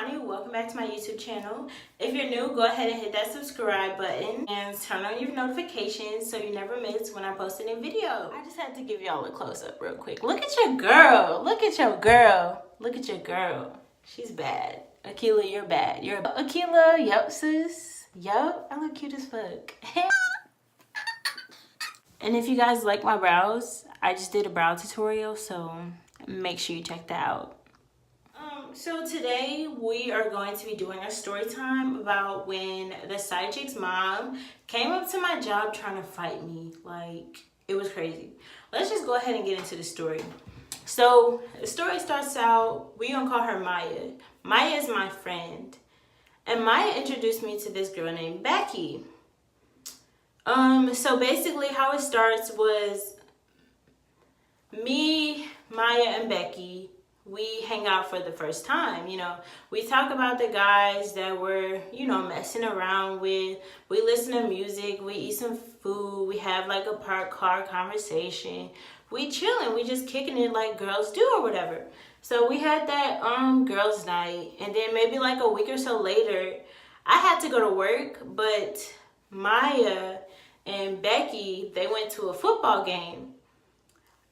Imani. Welcome back to my YouTube channel. If you're new, go ahead and hit that subscribe button and turn on your notifications so you never miss when I post a new video. I just had to give y'all a close-up real quick. Look at your girl. Look at your girl. Look at your girl. She's bad. Akila, you're bad. You're Akila, yup, sis. Yup, I look cute as fuck. And if you guys like my brows, I just did a brow tutorial, so make sure you check that out. So today we are going to be doing a story time about when the side chick's mom came up to my job trying to fight me. Like, it was crazy. Let's just go ahead and get into the story. So the story starts out, we gonna call her Maya. Maya is my friend. And Maya introduced me to this girl named Becky. So basically how it starts was me, Maya, and Becky. We hang out for the first time, you know. We talk about the guys that we're, you know, messing around with. We listen to music. We eat some food. We have like a parked car conversation. We chilling. We just kicking it like girls do or whatever. So we had that girls' night, and then maybe like a week or so later, I had to go to work, but Maya and Becky, they went to a football game.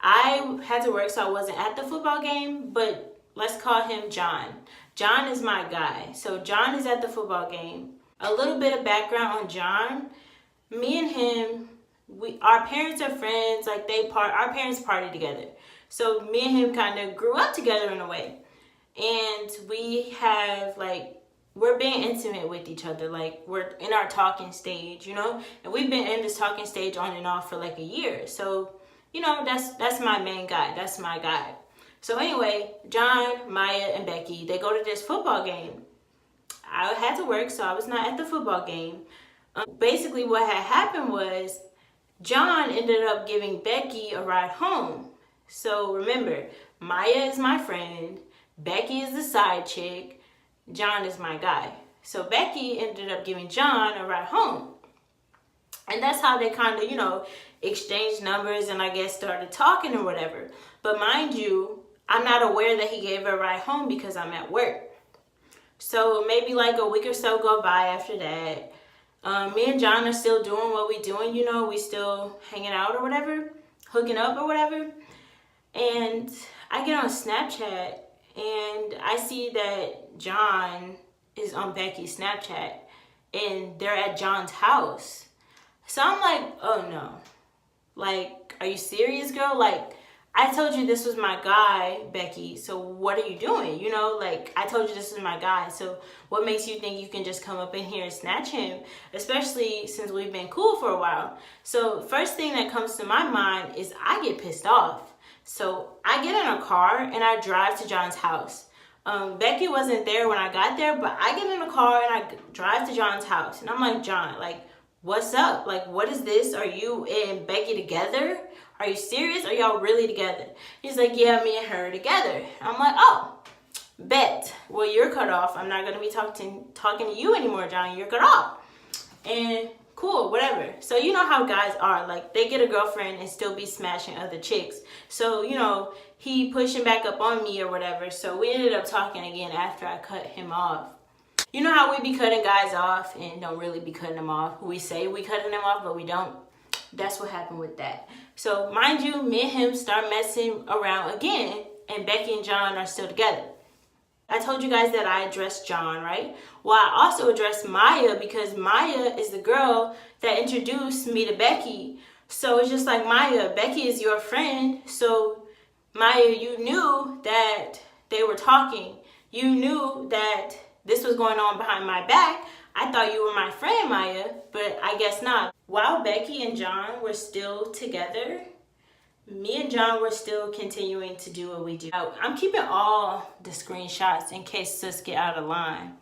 I had to work, so I wasn't at the football game, but let's call him John. John is my guy. So John is at the football game. A little bit of background on John. Me and him, our parents are friends. Like our parents party together. So me and him kind of grew up together in a way. And we have we're being intimate with each other. Like, we're in our talking stage, you know? And we've been in this talking stage on and off for like a year. So, you know, that's my main guy. That's my guy. So anyway, John, Maya, and Becky, they go to this football game. I had to work, so I was not at the football game. Basically, what had happened was John ended up giving Becky a ride home. So remember, Maya is my friend. Becky is the side chick. John is my guy. So Becky ended up giving John a ride home. And that's how they kind of, you know, exchanged numbers and I guess started talking or whatever. But mind you, I'm not aware that he gave her a ride home because I'm at work. So maybe like a week or so go by after that. Me and John are still doing what we doing, you know, we still hanging out or whatever, hooking up or whatever. And I get on Snapchat and I see that John is on Becky's Snapchat and they're at John's house. So I'm like, oh no. Like, are you serious, girl? Like, I told you this was my guy, Becky, so what are you doing? You know, like, I told you this is my guy, so what makes you think you can just come up in here and snatch him? Especially since we've been cool for a while. So first thing that comes to my mind is I get pissed off. So I get in a car and I drive to John's house. Becky wasn't there when I got there, but I get in a car and I drive to John's house. And I'm like, John, like, what's up? Like, what is this? Are you and Becky together? Are you serious? Are y'all really together? He's like, yeah, me and her are together. I'm like, oh, bet. Well, you're cut off. I'm not going to be talking to you anymore, John. You're cut off. And cool, whatever. So you know how guys are. Like, they get a girlfriend and still be smashing other chicks. So, you know, he pushing back up on me or whatever. So we ended up talking again after I cut him off. You know how we be cutting guys off and don't really be cutting them off? We say we cutting them off, but we don't. That's what happened with that. So mind you, me and him start messing around again, and Becky and John are still together. I told you guys that I addressed John, right? Well, I also addressed Maya because Maya is the girl that introduced me to Becky. So it's just like, Maya, Becky is your friend. So Maya, you knew that they were talking. You knew that this was going on behind my back. I thought you were my friend, Maya, but I guess not. While Becky and John were still together, me and John were still continuing to do what we do. I'm keeping all the screenshots in case sis get out of line.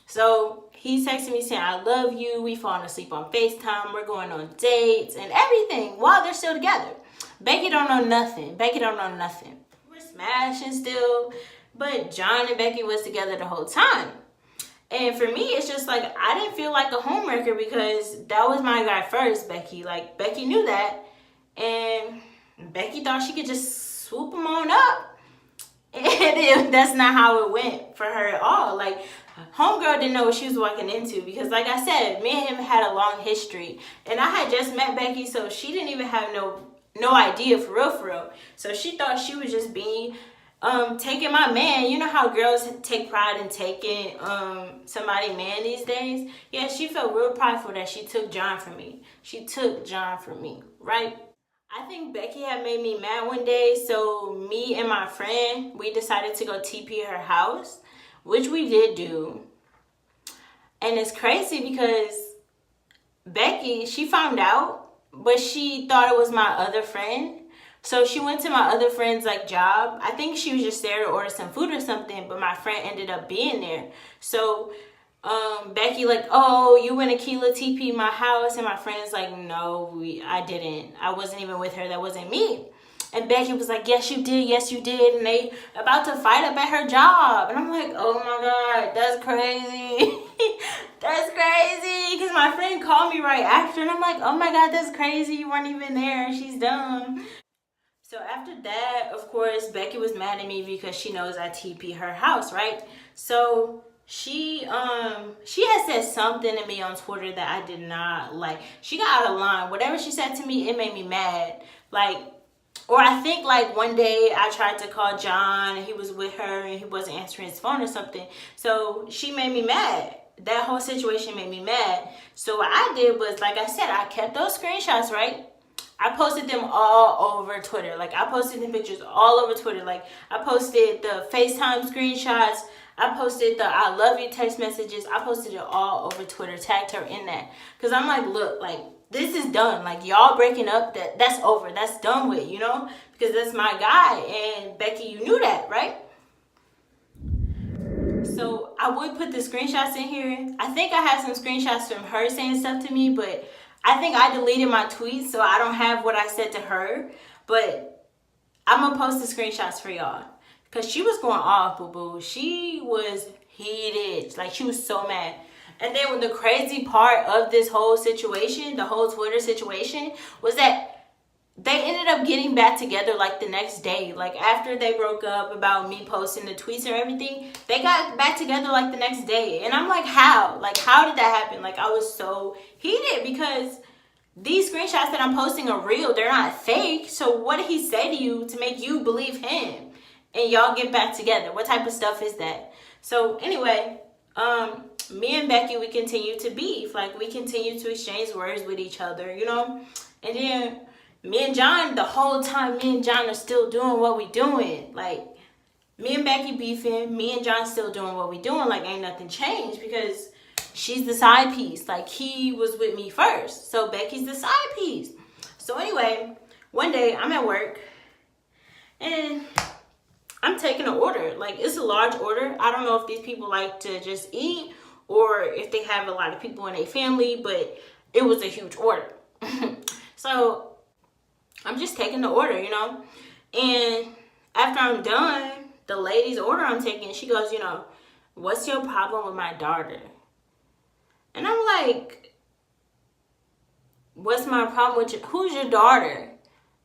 So he's texting me saying, I love you. We falling asleep on FaceTime. We're going on dates and everything while they're still together. Becky don't know nothing. Becky don't know nothing. We're smashing still. But John and Becky was together the whole time. And for me, it's just like, I didn't feel like a homewrecker because that was my guy first, Becky. Like, Becky knew that. And Becky thought she could just swoop him on up. That's not how it went for her at all. Like, homegirl didn't know what she was walking into, because like I said, me and him had a long history, and I had just met Becky, so she didn't even have no idea for real. So she thought she was just being taking my man. You know how girls take pride in taking somebody man these days? Yeah, she felt real prideful that she took John from me. She took John from me, right? I think Becky had made me mad one day, so me and my friend, we decided to go TP her house, which we did do. And it's crazy because Becky, she found out, but she thought it was my other friend. So she went to my other friend's like job. I think she was just there to order some food or something, but my friend ended up being there. So Becky like, oh, you and Akila TP my house, and my friend's like, no, I didn't. I wasn't even with her. That wasn't me. And Becky was like, yes, you did. And they about to fight up at her job. And I'm like, oh my God, that's crazy. That's crazy. Because my friend called me right after. And I'm like, oh my God, that's crazy. You weren't even there. She's dumb. So after that, of course, Becky was mad at me because she knows I TP her house, right? So she had said something to me on Twitter that I did not like. She got out of line. Whatever she said to me, it made me mad. Like, or I think like one day I tried to call John and he was with her and he wasn't answering his phone or something. So she made me mad. That whole situation made me mad. So what I did was, like I said, I kept those screenshots, right? I posted them all over Twitter. Like, I posted the pictures all over Twitter. Like, I posted the FaceTime screenshots. I posted the I love you text messages. I posted it all over Twitter. Tagged her in that. Because I'm like, look, like, this is done. Like, y'all breaking up, that's over. That's done with, you know? Because that's my guy. And Becky, you knew that, right? So I would put the screenshots in here. I think I have some screenshots from her saying stuff to me, but I think I deleted my tweets, so I don't have what I said to her. But I'm going to post the screenshots for y'all. Because she was going off, boo-boo. She was heated. Like, she was so mad. And then when the crazy part of this whole situation, the whole Twitter situation, was that they ended up getting back together like the next day. Like, after they broke up about me posting the tweets and everything, they got back together like the next day. And I'm like, how? Like, how did that happen? Like, I was so heated because these screenshots that I'm posting are real. They're not fake. So what did he say to you to make you believe him? And y'all get back together. What type of stuff is that? So anyway, me and Becky, we continue to beef. Like, we continue to exchange words with each other, you know? And then me and John, the whole time, me and John are still doing what we doing. Like, me and Becky beefing, me and John still doing what we doing. Like, ain't nothing changed because she's the side piece. Like, he was with me first. So Becky's the side piece. So anyway, one day I'm at work and I'm taking an order. Like, it's a large order. I don't know if these people like to just eat or if they have a lot of people in their family, but it was a huge order. So I'm just taking the order, you know? And after I'm done, the lady's order I'm taking, she goes, you know, what's your problem with my daughter? And I'm like, what's my problem with who's your daughter?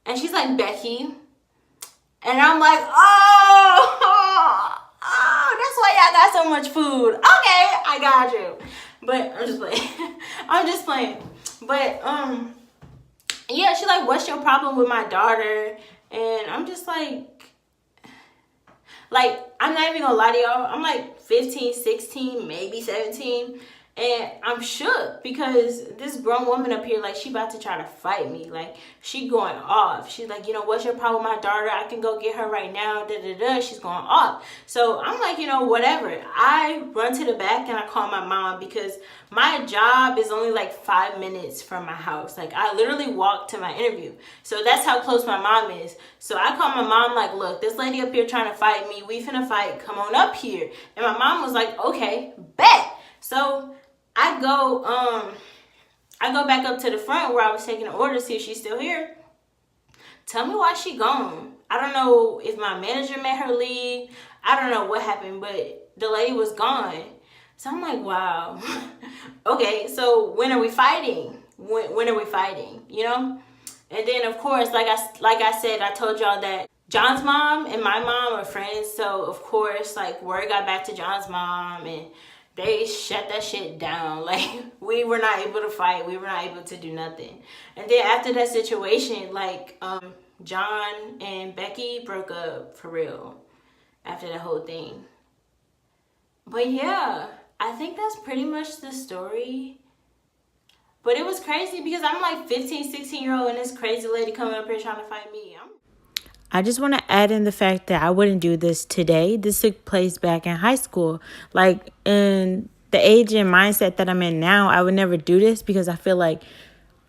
And she's like, Becky. And I'm like, oh, that's why y'all got so much food. Okay, I got you. But I'm just playing. I'm just playing. But, yeah, she's like, what's your problem with my daughter? And I'm just like, I'm not even gonna lie to y'all. I'm like 15, 16, maybe 17. And I'm shook because this grown woman up here, like, she about to try to fight me. Like, she going off. She's like, you know, what's your problem with my daughter? I can go get her right now. Da-da-da. She's going off. So I'm like, you know, whatever. I run to the back and I call my mom because my job is only like 5 minutes from my house. Like, I literally walked to my interview. So that's how close my mom is. So I call my mom like, look, this lady up here trying to fight me. We finna fight. Come on up here. And my mom was like, okay, bet. So I go back up to the front where I was taking the order to see if she's still here. Tell me why she gone. I don't know if my manager made her leave. I don't know what happened, but the lady was gone. So I'm like, wow. Okay, so when are we fighting? When are we fighting? You know? And then, of course, like I said, I told y'all that John's mom and my mom are friends, so of course, like, word got back to John's mom, and they shut that shit down. Like, we were not able to fight, we were not able to do nothing. And then after that situation, like, John and Becky broke up for real after that whole thing. But yeah, I think that's pretty much the story. But it was crazy because I'm like 15, 16-year-old and this crazy lady coming up here trying to fight me. I just want to add in the fact that I wouldn't do this today. This took place back in high school. Like, in the age and mindset that I'm in now, I would never do this because I feel like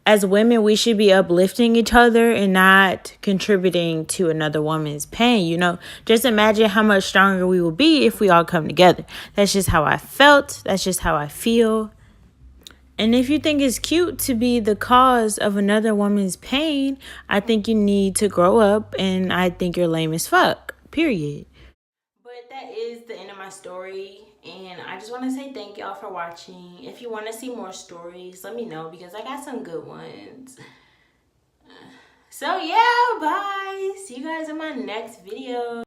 as women, we should be uplifting each other and not contributing to another woman's pain. You know, just imagine how much stronger we will be if we all come together. That's just how I felt. That's just how I feel. And if you think it's cute to be the cause of another woman's pain, I think you need to grow up, and I think you're lame as fuck. Period. But that is the end of my story. And I just want to say thank y'all for watching. If you want to see more stories, let me know because I got some good ones. So yeah, bye. See you guys in my next video.